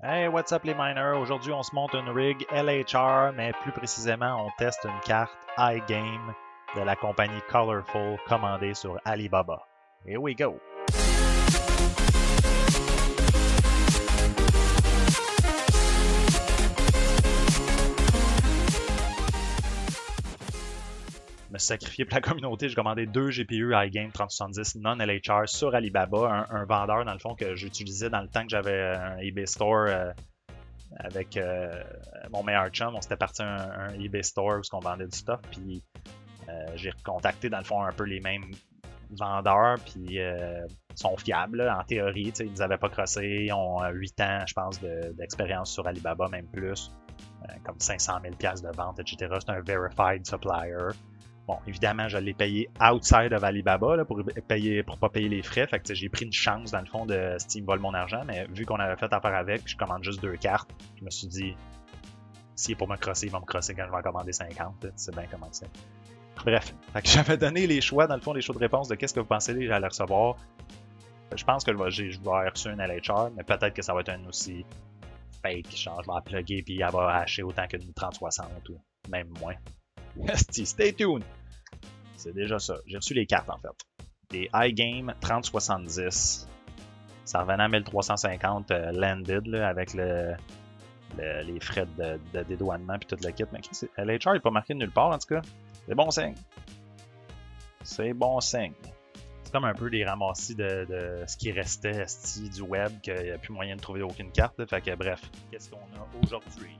Hey, what's up les miners? Aujourd'hui, on se monte une rig LHR, mais plus précisément, on teste une carte iGame de la compagnie Colorful commandée sur Alibaba. Here we go! Je me suis sacrifié pour la communauté, j'ai commandé 2 GPU iGame 3070 non-LHR sur Alibaba, un vendeur dans le fond que j'utilisais dans le temps que j'avais un eBay Store avec mon meilleur chum. On s'était parti un eBay Store où on vendait du stuff, puis j'ai recontacté dans le fond un peu les mêmes vendeurs, puis sont fiables là, en théorie, ils nous avaient pas crossé, ils ont 8 ans je pense d'expérience sur Alibaba, même plus, comme 500 000 $ de vente, etc. C'est un verified supplier. Bon, évidemment, je l'ai payé outside of Alibaba là, pour pas payer les frais. Fait que j'ai pris une chance dans le fond de Steam vole mon argent, mais vu qu'on avait fait affaire avec, je commande juste 2 cartes. Je me suis dit, s'il est pour me crosser, il va me crosser quand je vais en commander 50. C'est bien comment c'est. Bref, fait que j'avais donné les choix, dans le fond, les choix de réponse de qu'est-ce que vous pensez que j'allais recevoir. Je pense que je vais avoir reçu un LHR, mais peut-être que ça va être un aussi fake. Genre, je vais la plugger puis elle va hacher autant qu'une 3060 ou même moins. Stay tuned! C'est déjà ça. J'ai reçu les cartes en fait. Des iGame 3070. Ça revenait à 1350 landed là, avec les frais de dédouanement puis tout le kit. Mais LHR n'est pas marqué de nulle part en tout cas. C'est bon signe. C'est bon signe. C'est comme un peu des ramassis de ce qui restait du web, qu'il n'y a plus moyen de trouver aucune carte. Là. Fait que bref, qu'est-ce qu'on a aujourd'hui?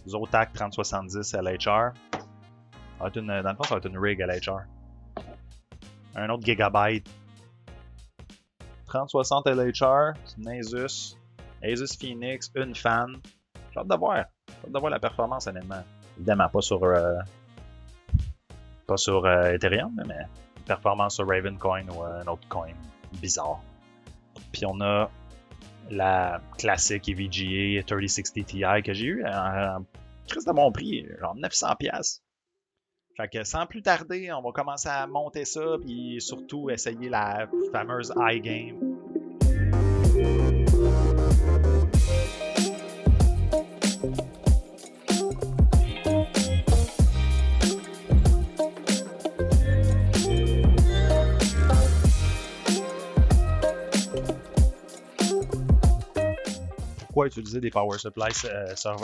Zotac 3070 LHR. Dans le fond, ça va être une rig LHR. Un autre Gigabyte. 3060 LHR, c'est une Asus. Asus Phoenix, une fan. J'ai hâte de voir. J'ai hâte de voir la performance, honnêtement. Évidemment, pas sur Ethereum, mais performance sur Ravencoin ou un autre coin bizarre. Puis on a la classique EVGA 3060 Ti que j'ai eu en crise de mon prix, genre 900$. Fait que sans plus tarder, on va commencer à monter ça, puis surtout essayer la fameuse iGame. Pourquoi utiliser des power supply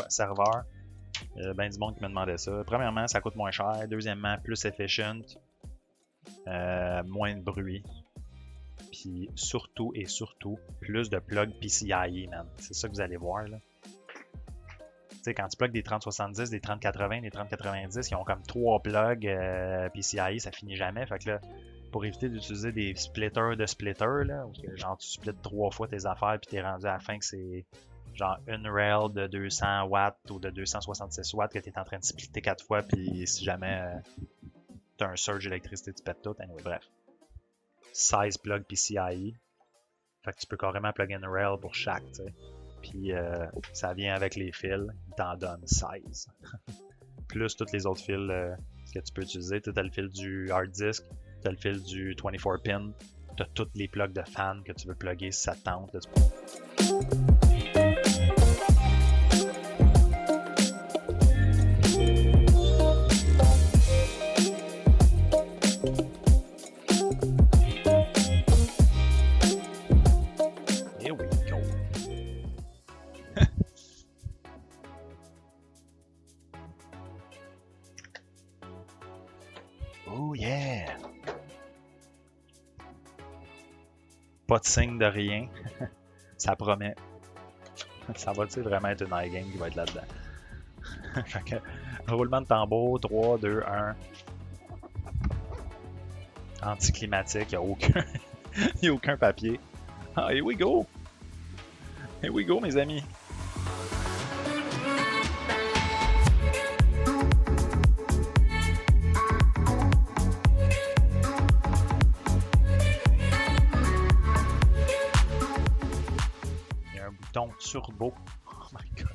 serveurs? Ben du monde qui me demandait ça. Premièrement, ça coûte moins cher. Deuxièmement, plus efficient. Moins de bruit. Puis surtout, plus de plugs PCIe, man. C'est ça que vous allez voir, là. Tu sais, quand tu plugs des 3070, des 3080, des 3090, ils ont comme 3 plugs PCIe, ça finit jamais. Fait que là, pour éviter d'utiliser des splitters de splitters, là, où genre tu splits 3 fois tes affaires puis t'es rendu à la fin que c'est genre une rail de 200 watts ou de 266 watts que tu es en train de splitter 4 fois, puis si jamais tu as un surge d'électricité, tu pètes tout. Anyway, bref. 16 plugs PCIe. Fait que tu peux carrément plugger une rail pour chaque, tu sais. Puis ça vient avec les fils, il t'en donne 16. Plus tous les autres fils que tu peux utiliser. Tu as le fil du hard disk, tu as le fil du 24 pin, tu as tous les plugs de fan que tu veux plugger si ça te tente. Là, oh yeah! Pas de signe de rien. Ça promet. Ça va-tu vraiment être une iGame qui va être là-dedans? Fait que, roulement de tambour, 3, 2, 1. Anticlimatique, il n'y a aucun papier. Ah, here we go! Here we go, mes amis! Turbo. Oh my god.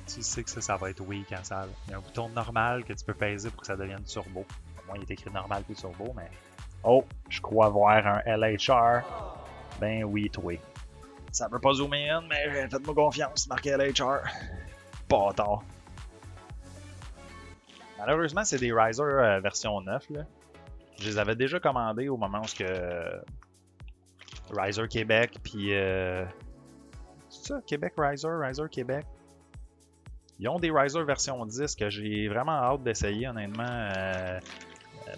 Tu sais que ça va être weak en salle. Il y a un bouton normal que tu peux peser pour que ça devienne turbo. Au moins, il est écrit normal puis turbo, mais. Oh, je crois voir un LHR. Ben oui, toi. Ça veut pas zoomer in, mais faites-moi confiance, marqué LHR. Pas tard. Malheureusement, c'est des Riser version 9. Là. Je les avais déjà commandés au moment où Riser Québec, puis... c'est ça, Québec Riser Québec. Ils ont des Riser version 10 que j'ai vraiment hâte d'essayer, honnêtement.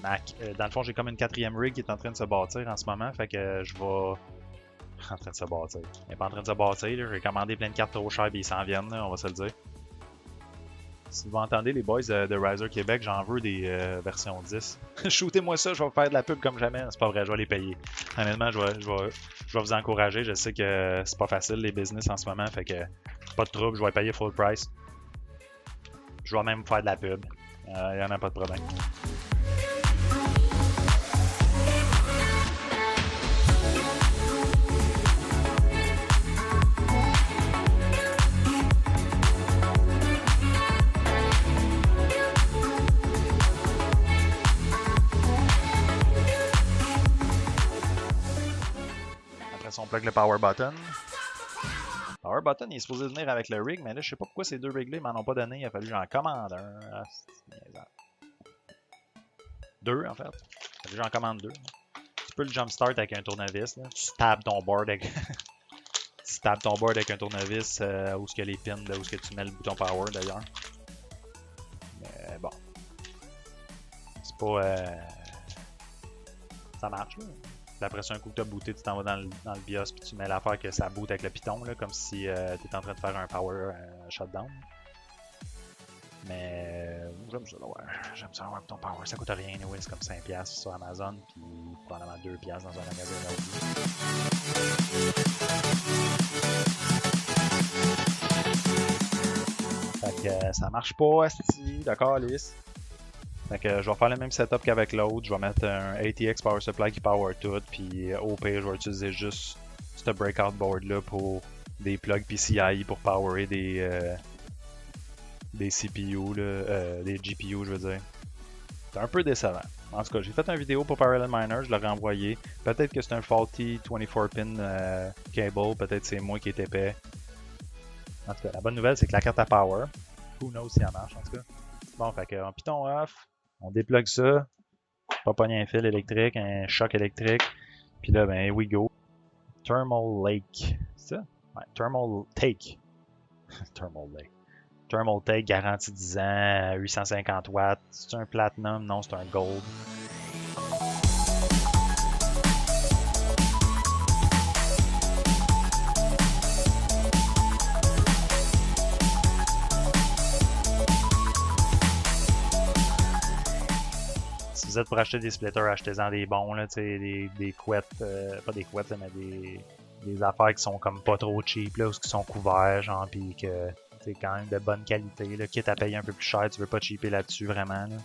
Dans le fond, j'ai comme une 4e rig qui est en train de se bâtir en ce moment, fait que je vais... En train de se bâtir. Elle n'est pas en train de se bâtir, j'ai commandé plein de cartes trop chères et ils s'en viennent, là, on va se le dire. Si vous entendez les boys de Riser Québec, j'en veux des versions 10. Shootez-moi ça, je vais vous faire de la pub comme jamais. C'est pas vrai, je vais les payer. Honnêtement, je vais vous encourager. Je sais que c'est pas facile les business en ce moment, fait que pas de trouble, je vais payer full price. Je vais même vous faire de la pub. Il n'y en a pas de problème. On plug le power button. Power button, il est supposé venir avec le rig, mais là, je sais pas pourquoi ces deux rigs-là, ils m'en ont pas donné. Il a fallu que j'en commande un. Ah, deux, en fait. Il a fallu que j'en commande deux. Tu peux le jumpstart avec un tournevis. Là. Tu stabs ton board avec... tu stabs ton board avec un tournevis où est-ce que les pins, là, où est-ce que tu mets le bouton power, d'ailleurs. Mais bon. C'est pas... Ça marche, là. Puis après ça, un coup que tu as booté, tu t'en vas dans le BIOS puis tu mets l'affaire que ça boot avec le Python, là, comme si tu étais en train de faire un power shutdown. Mais j'aime ça, ouais. J'aime ça avoir ton power. Ça coûte rien, anyway. C'est comme 5$ sur Amazon, puis probablement 2$ dans un magasin d'aujourd'hui. Fait que ça marche pas, asti, d'accord, lisse. Fait que je vais faire le même setup qu'avec l'autre. Je vais mettre un ATX Power Supply qui power tout. Puis au pire, je vais utiliser juste ce breakout board là pour des plugs PCIe pour powerer des CPU, là, des GPU, je veux dire. C'est un peu décevant. En tout cas, j'ai fait une vidéo pour Parallel Miner, je l'aurais envoyé. Peut-être que c'est un faulty 24-pin cable, peut-être c'est moi qui est épais. En tout cas, la bonne nouvelle, c'est que la carte à power. Who knows si elle marche, en tout cas. Bon, fait que en Python off. On déplugue ça, pas pogner un fil électrique, un choc électrique, puis là, ben, here we go. Thermal Lake, c'est ça? Ouais, Thermal Take. Thermal Lake. Thermal Take, garantie 10 ans, 850 watts. C'est un Platinum? Non, c'est un Gold. Si vous êtes pour acheter des splitters, achetez-en des bons, là, des couettes, pas des couettes, mais des affaires qui sont comme pas trop cheap, là, ou qui sont couverts, genre, pis que c'est quand même de bonne qualité, là, quitte à payer un peu plus cher, tu veux pas cheaper là-dessus vraiment, là.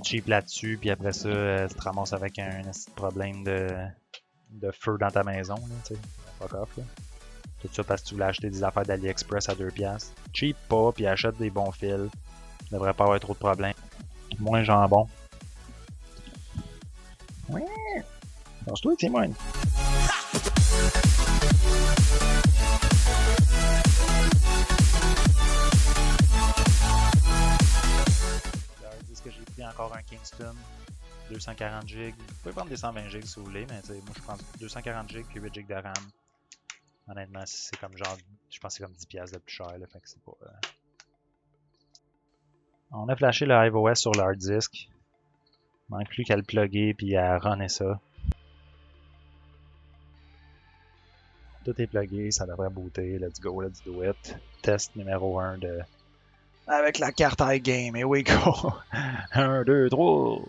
Cheap là-dessus, puis après ça, tu te ramasses avec un problème de feu dans ta maison, là, tu sais, fuck off, là. Tout ça parce que tu voulais acheter des affaires d'AliExpress à 2$. Cheap pas, puis achète des bons fils. Il devrait pas avoir trop de problèmes. Moins jambon. Ouais. Lance-toi, Timon. Le hard disk que j'ai pris encore un Kingston 240 GB. Vous pouvez prendre des 120 GB si vous voulez, mais moi je prends 240 GB puis 8 GB de RAM. Honnêtement, c'est comme genre, je pense que c'est comme 10$ de plus cher, là, fait que c'est pas... On a flashé le HiveOS sur le hard disk. Il manque plus qu'à le plugger puis à runner ça. Tout est plugué, ça devrait booter. Let's go, let's do it. Test numéro 1 de... Avec la carte iGame, here we go! 1, 2, 3!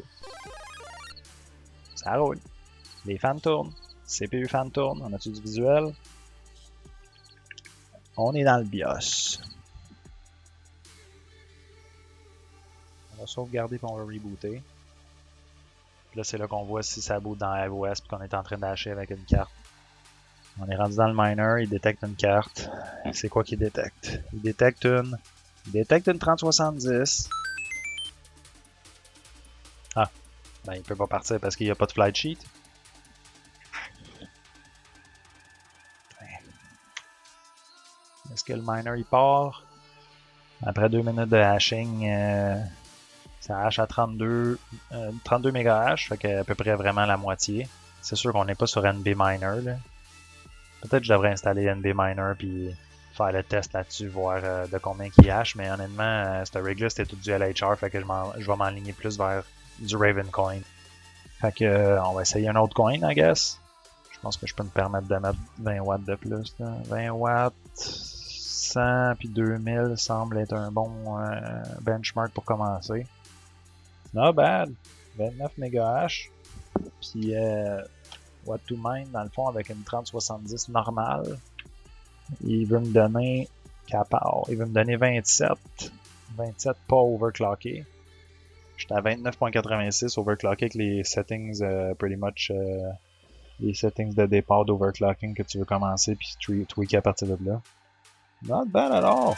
Ça roule. Les fans tournent. CPU fan tourne. On a-tu du visuel? On est dans le BIOS. On va sauvegarder puis on va rebooter. Puis là, c'est là qu'on voit si ça boot dans iOS puis qu'on est en train d'acheter avec une carte. On est rendu dans le miner, il détecte une carte. C'est quoi qu'il détecte? Il détecte une 3070. Ah, ben il peut pas partir parce qu'il n'y a pas de flight sheet. Est-ce que le miner il part? Après 2 minutes de hashing, ça hash à 32 MHz, fait qu'à peu près vraiment la moitié. C'est sûr qu'on n'est pas sur NB Miner. Là. Peut-être que je devrais installer NB Miner puis faire le test là-dessus, voir de combien il hash, mais honnêtement, ce rig-là c'était tout du LHR, fait que je vais m'enligner plus vers du Ravencoin. Fait que on va essayer un autre coin, I guess. Je pense que je peux me permettre de mettre 20 watts de plus. Là. 20 watts, 100 puis 2000 semble être un bon benchmark pour commencer. Not bad. 29 MHz. Puis Watt to Mine, dans le fond, avec une 3070 normale, il veut me donner il veut me donner 27. 27 pas overclocké. J'étais à 29.86 overclocké avec les settings pretty much les settings de départ d'overclocking que tu veux commencer puis tweaker à partir de là. Not bad at all.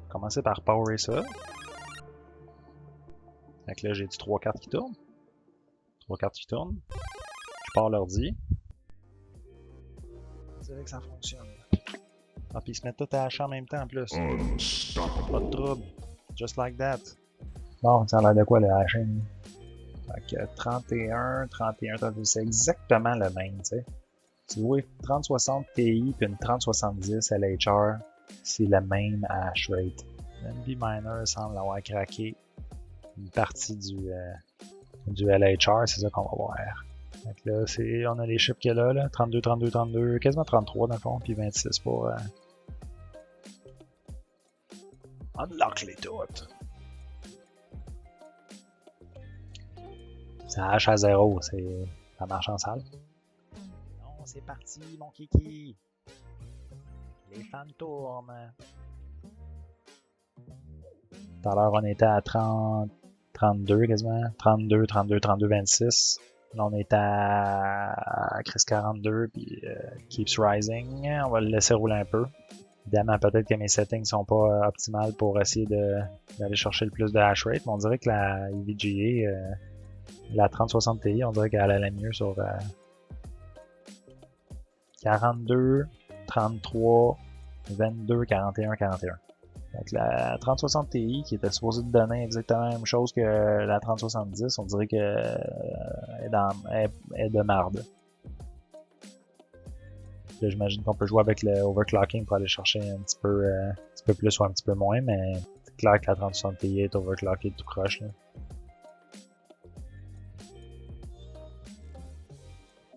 Commencer par power ça. Fait que là, j'ai du 3 cartes qui tournent. 3 cartes qui tournent. Je pars l'ordi. On dirait que ça fonctionne. Ah, puis ils se mettent tout à hacher en même temps en plus. Pas de trouble. Just like that. Bon, ça a l'air de quoi le hashing? Fait que 31, c'est exactement le même, tu sais. Tu vois, 3060 Ti puis une 3070 LHR, c'est la même hash rate. NB Miner semble avoir craqué une partie du LHR, c'est ça qu'on va voir. Donc là, on a les chips qu'il y a là, 32, 32, 32, quasiment 33 dans le fond, puis 26 pour unlock les toutes. Ça hache à 0, ça marche en salle. Non, c'est parti, mon kiki. Les fans tournent. Tout à l'heure, on était à 30, 32 quasiment. 32, 32, 32, 26. Là, on est à Chris 42, puis Keeps Rising. On va le laisser rouler un peu. Évidemment, peut-être que mes settings sont pas optimales pour essayer d'aller chercher le plus de hash rate, mais on dirait que la EVGA, la 3060 Ti, on dirait qu'elle allait mieux sur 42, 33, 22, 41, 41. Donc la 3060 Ti qui était supposée te donner exactement la même chose que la 3070, on dirait qu'elle est de marde. Là, j'imagine qu'on peut jouer avec le overclocking pour aller chercher un petit peu plus ou un petit peu moins, mais c'est clair que la 3060 Ti est overclockée tout croche. Là.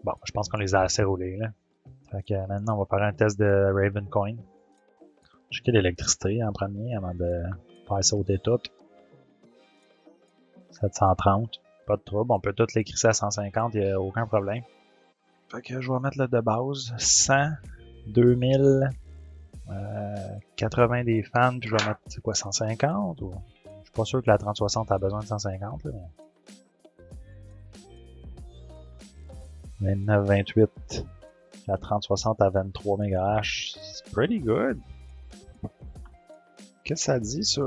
Bon, je pense qu'on les a assez roulés. Là. Fait que maintenant, on va faire un test de Ravencoin. Checker l'électricité en premier avant de faire sauter tout. 730, pas de trouble. On peut tout l'écrire à 150, il n'y a aucun problème. Fait que je vais mettre le de base 100, 2000, 80 des fans, puis je vais mettre c'est quoi 150 ou... Je suis pas sûr que la 3060 a besoin de 150 là, mais... 29, 28. La 3060 à 23 MHz, c'est pretty good. Qu'est-ce que ça dit sur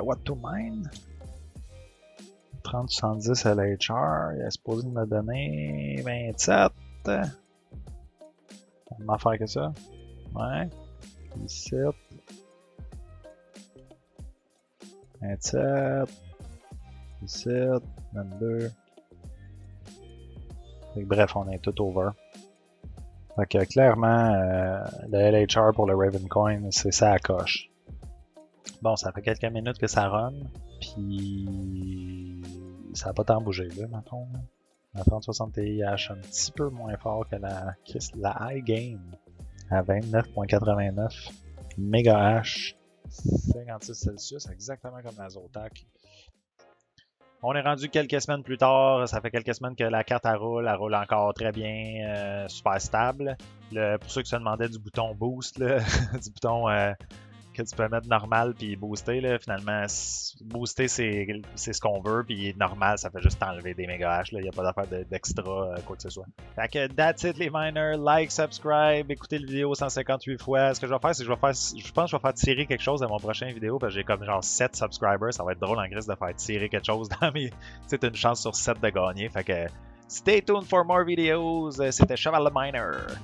Watt to Mine? 3070 LHR, il est supposé me donner 27. On va faire que ça. Ouais. 17. 27. 17. 22. Bref, on est tout over. Fait que clairement, le LHR pour le Ravencoin, c'est ça à coche. Bon, ça fait quelques minutes que ça run, puis ça n'a pas tant bougé là, mettons. La 3060 Ti hash un petit peu moins fort que la iGame à 29.89 MHz 56 Celsius, exactement comme la Zotac. On est rendu quelques semaines plus tard, ça fait quelques semaines que la carte elle roule encore très bien, super stable. Pour ceux qui se demandaient du bouton boost, là, du bouton que tu peux mettre normal puis booster, là, finalement, booster c'est ce qu'on veut, puis normal ça fait juste enlever des mégahash, il n'y a pas d'affaire d'extra quoi que ce soit. Fait que that's it les miners, like, subscribe, écoutez la vidéo 158 fois. Ce que je vais faire, c'est que je pense que je vais faire tirer quelque chose dans mon prochain vidéo, parce que j'ai comme genre 7 subscribers, ça va être drôle en grise de faire tirer quelque chose dans mes... C'est une chance sur 7 de gagner, fait que stay tuned for more videos, c'était Cheval le Miner.